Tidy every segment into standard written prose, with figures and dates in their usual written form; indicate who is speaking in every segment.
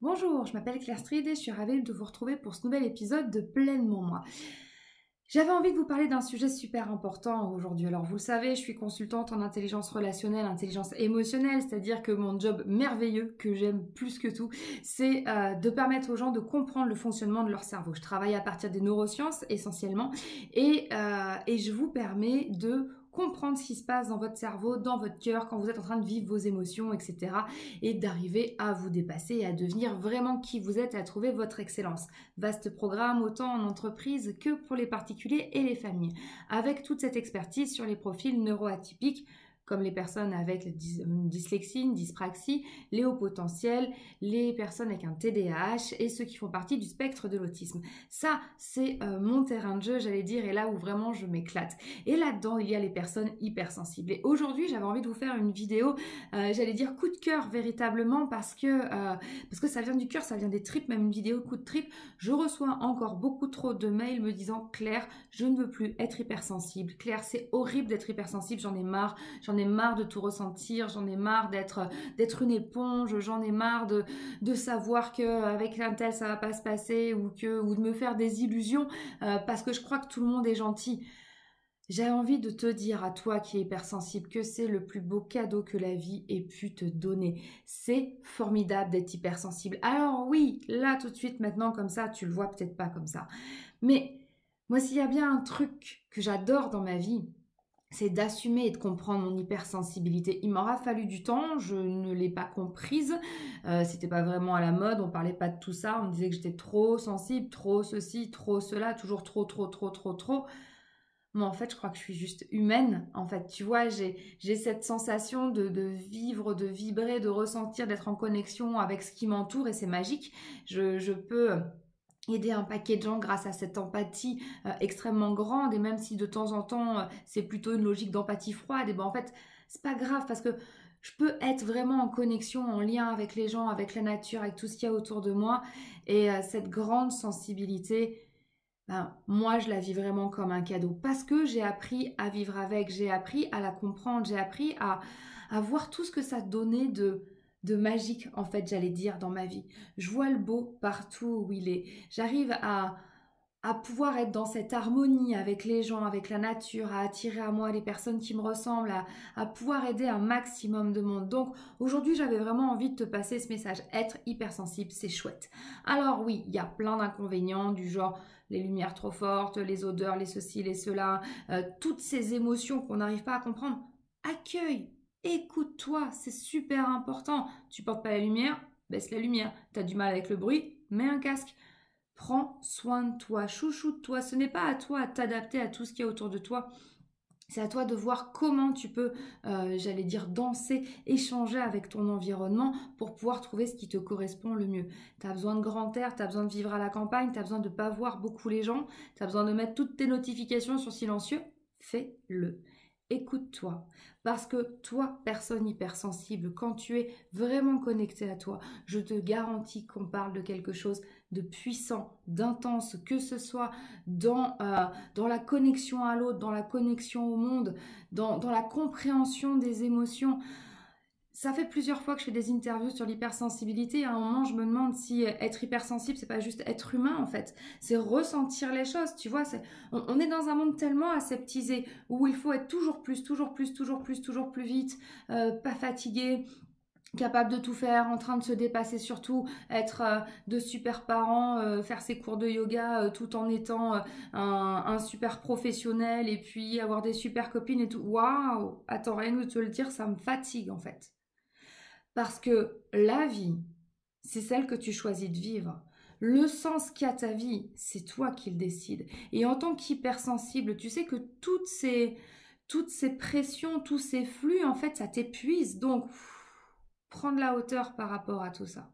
Speaker 1: Bonjour, je m'appelle Claire Stride et je suis ravie de vous retrouver pour ce nouvel épisode de Pleinement Moi. J'avais envie de vous parler d'un sujet super important aujourd'hui. Alors vous le savez, je suis consultante en intelligence relationnelle, intelligence émotionnelle, c'est-à-dire que mon job merveilleux, que j'aime plus que tout, c'est de permettre aux gens de comprendre le fonctionnement de leur cerveau. Je travaille à partir des neurosciences essentiellement et je vous permets de comprendre ce qui se passe dans votre cerveau, dans votre cœur, quand vous êtes en train de vivre vos émotions, etc. Et d'arriver à vous dépasser et à devenir vraiment qui vous êtes et à trouver votre excellence. Vaste programme, autant en entreprise que pour les particuliers et les familles. Avec toute cette expertise sur les profils neuroatypiques, comme les personnes avec la dyslexie, une dyspraxie, les hauts potentiels, les personnes avec un TDAH et ceux qui font partie du spectre de l'autisme. Ça, c'est mon terrain de jeu, j'allais dire, et là où vraiment je m'éclate. Et là-dedans, il y a les personnes hypersensibles. Et aujourd'hui, j'avais envie de vous faire une vidéo, j'allais dire coup de cœur véritablement, parce que ça vient du cœur, ça vient des tripes, même une vidéo coup de tripes. Je reçois encore beaucoup trop de mails me disant « Claire, je ne veux plus être hypersensible. Claire, c'est horrible d'être hypersensible, j'en ai marre de tout ressentir, j'en ai marre d'être une éponge, j'en ai marre de savoir qu'avec un tel ça va pas se passer ou de me faire des illusions parce que je crois que tout le monde est gentil. » J'ai envie de te dire à toi qui es hypersensible que c'est le plus beau cadeau que la vie ait pu te donner. C'est formidable d'être hypersensible. Alors oui, là tout de suite maintenant comme ça, tu le vois peut-être pas comme ça. Mais moi s'il y a bien un truc que j'adore dans ma vie, c'est d'assumer et de comprendre mon hypersensibilité. Il m'aura fallu du temps, je ne l'ai pas comprise, c'était pas vraiment à la mode, on parlait pas de tout ça, on me disait que j'étais trop sensible, trop ceci, trop cela, toujours trop. Moi, en fait, je crois que je suis juste humaine. En fait, tu vois, j'ai cette sensation de vivre, de vibrer, de ressentir, d'être en connexion avec ce qui m'entoure et c'est magique. Je peux aider un paquet de gens grâce à cette empathie extrêmement grande et même si de temps en temps c'est plutôt une logique d'empathie froide, et ben en fait c'est pas grave parce que je peux être vraiment en connexion, en lien avec les gens, avec la nature, avec tout ce qu'il y a autour de moi et cette grande sensibilité, ben, moi je la vis vraiment comme un cadeau parce que j'ai appris à vivre avec, j'ai appris à la comprendre, j'ai appris à voir tout ce que ça donnait de magique, en fait, j'allais dire, dans ma vie. Je vois le beau partout où il est. J'arrive à pouvoir être dans cette harmonie avec les gens, avec la nature, à attirer à moi les personnes qui me ressemblent, à pouvoir aider un maximum de monde. Donc aujourd'hui, j'avais vraiment envie de te passer ce message. Être hypersensible, c'est chouette. Alors oui, il y a plein d'inconvénients du genre les lumières trop fortes, les odeurs, les ceci, les cela, toutes ces émotions qu'on n'arrive pas à comprendre. Accueille, écoute-toi, c'est super important. Tu portes pas la lumière, baisse la lumière. T'as du mal avec le bruit, mets un casque. Prends soin de toi, chouchoute-toi. Ce n'est pas à toi à t'adapter à tout ce qu'il y a autour de toi. C'est à toi de voir comment tu peux, j'allais dire, danser, échanger avec ton environnement pour pouvoir trouver ce qui te correspond le mieux. Tu as besoin de grand air, tu as besoin de vivre à la campagne, tu as besoin de ne pas voir beaucoup les gens, tu as besoin de mettre toutes tes notifications sur silencieux. Fais-le. Écoute-toi, parce que toi, personne hypersensible, quand tu es vraiment connecté à toi, je te garantis qu'on parle de quelque chose de puissant, d'intense, que ce soit dans la connexion à l'autre, dans la connexion au monde, dans la compréhension des émotions. Ça fait plusieurs fois que je fais des interviews sur l'hypersensibilité. À un moment, je me demande si être hypersensible, c'est pas juste être humain, en fait. C'est ressentir les choses, tu vois. On est dans un monde tellement aseptisé où il faut être toujours plus vite, pas fatigué, capable de tout faire, en train de se dépasser surtout, être de super parents, faire ses cours de yoga tout en étant un super professionnel et puis avoir des super copines et tout. Waouh! Attends, rien de te le dire, ça me fatigue en fait. Parce que la vie, c'est celle que tu choisis de vivre. Le sens qu'a ta vie, c'est toi qui le décides. Et en tant qu'hypersensible, tu sais que toutes ces pressions, tous ces flux, en fait, ça t'épuise. Donc, prends de la hauteur par rapport à tout ça.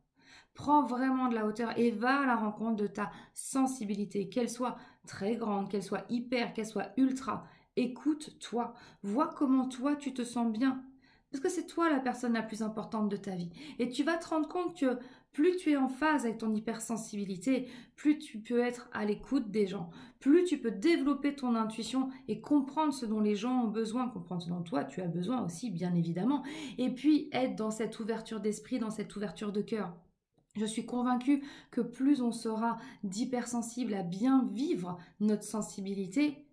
Speaker 1: Prends vraiment de la hauteur et va à la rencontre de ta sensibilité, qu'elle soit très grande, qu'elle soit hyper, qu'elle soit ultra. Écoute-toi, vois comment toi tu te sens bien. Parce que c'est toi la personne la plus importante de ta vie. Et tu vas te rendre compte que plus tu es en phase avec ton hypersensibilité, plus tu peux être à l'écoute des gens, plus tu peux développer ton intuition et comprendre ce dont les gens ont besoin, comprendre ce dont toi tu as besoin aussi, bien évidemment. Et puis être dans cette ouverture d'esprit, dans cette ouverture de cœur. Je suis convaincue que plus on sera d'hypersensible à bien vivre notre sensibilité,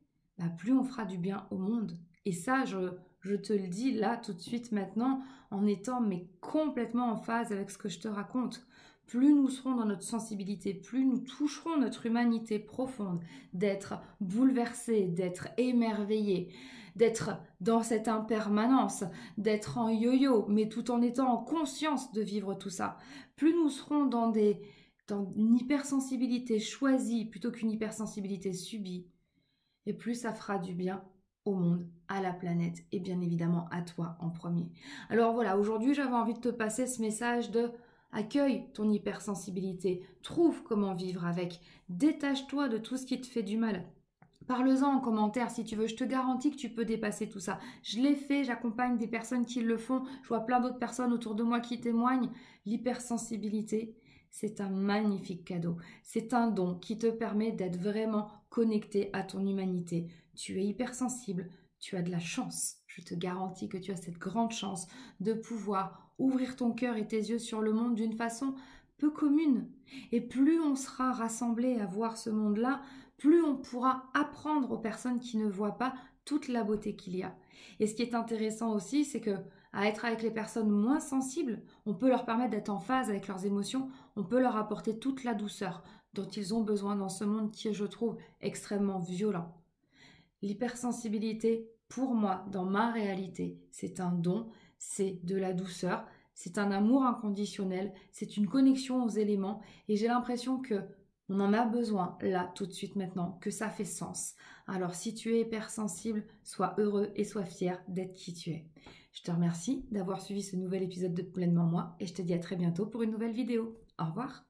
Speaker 1: plus on fera du bien au monde. Et ça, je te le dis là tout de suite maintenant, en étant mais complètement en phase avec ce que je te raconte. Plus nous serons dans notre sensibilité, plus nous toucherons notre humanité profonde, d'être bouleversés, d'être émerveillés, d'être dans cette impermanence, d'être en yo-yo, mais tout en étant en conscience de vivre tout ça. Plus nous serons dans une hypersensibilité choisie plutôt qu'une hypersensibilité subie, et plus ça fera du bien au monde, à la planète et bien évidemment à toi en premier. Alors voilà, aujourd'hui j'avais envie de te passer ce message de accueille ton hypersensibilité, trouve comment vivre avec, détache-toi de tout ce qui te fait du mal. Parle-en en commentaire si tu veux, je te garantis que tu peux dépasser tout ça. Je l'ai fait, j'accompagne des personnes qui le font, je vois plein d'autres personnes autour de moi qui témoignent. L'hypersensibilité, c'est un magnifique cadeau. C'est un don qui te permet d'être vraiment connecté à ton humanité. Tu es hypersensible, tu as de la chance. Je te garantis que tu as cette grande chance de pouvoir ouvrir ton cœur et tes yeux sur le monde d'une façon peu commune. Et plus on sera rassemblés à voir ce monde-là, plus on pourra apprendre aux personnes qui ne voient pas toute la beauté qu'il y a. Et ce qui est intéressant aussi, c'est que à être avec les personnes moins sensibles, on peut leur permettre d'être en phase avec leurs émotions, on peut leur apporter toute la douceur dont ils ont besoin dans ce monde qui est, je trouve, extrêmement violent. L'hypersensibilité, pour moi, dans ma réalité, c'est un don, c'est de la douceur, c'est un amour inconditionnel, c'est une connexion aux éléments et j'ai l'impression que on en a besoin là, tout de suite maintenant, que ça fait sens. Alors si tu es hypersensible, sois heureux et sois fier d'être qui tu es. Je te remercie d'avoir suivi ce nouvel épisode de Pleinement Moi et je te dis à très bientôt pour une nouvelle vidéo. Au revoir.